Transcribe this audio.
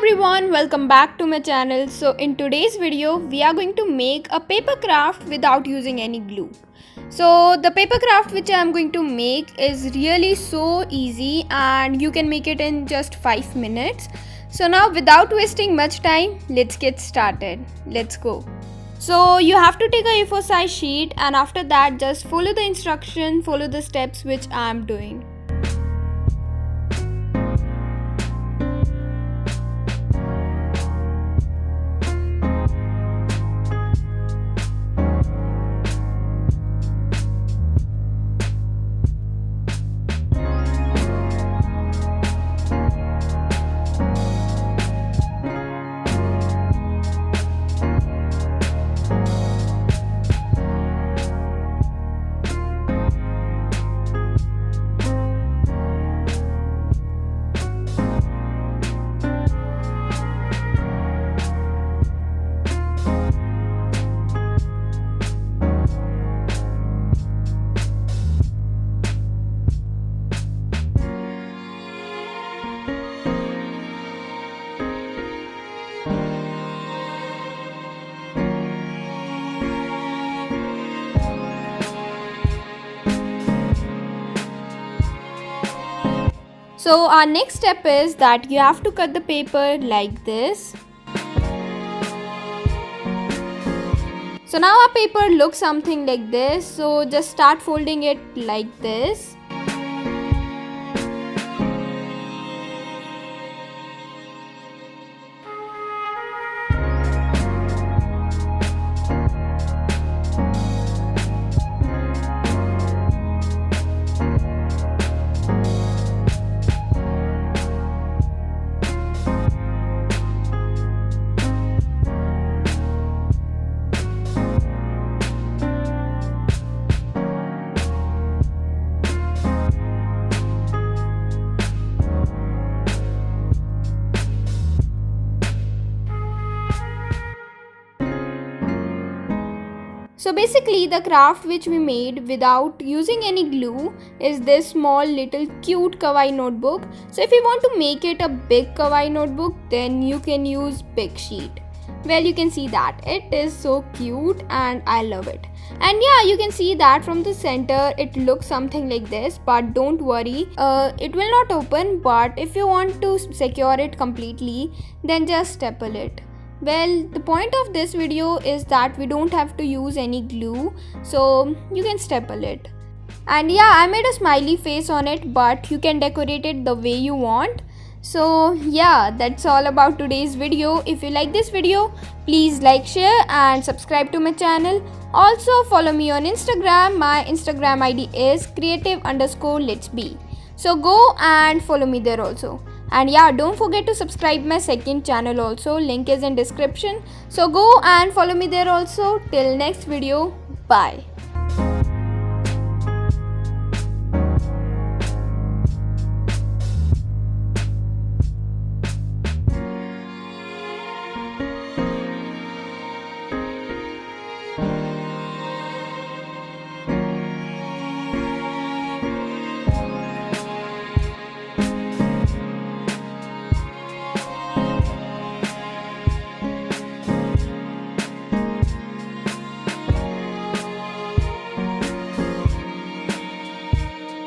everyone, welcome back to my channel. So in today's video we are going to make a paper craft without using any glue. So the paper craft which I am going to make is really so easy and you can make it in just 5 minutes. So now without wasting much time, let's get started. Let's go. So you have to take a A4 size sheet and after that just follow the instruction, follow the steps which I am doing. So our next step is that you have to cut the paper like this. So now our paper looks something like this. So just start folding it like this. So basically the craft which we made without using any glue is this small little cute kawaii notebook. So if you want to make it a big kawaii notebook, then you can use big sheet. Well, you can see that it is so cute and I love it. And yeah, you can see that from the center it looks something like this, but don't worry, it will not open. But if you want to secure it completely, then just staple it. Well, the point of this video is that we don't have to use any glue, so you can staple it. And yeah, I made a smiley face on it, but you can decorate it the way you want. So yeah, that's all about today's video. If you like this video, please like, share and subscribe to my channel. Also follow me on Instagram. My Instagram ID is creative_letsbe. So go and follow me there also. And yeah, don't forget to subscribe my second channel also. Link is in description. So go and follow me there also. Till next video. Bye.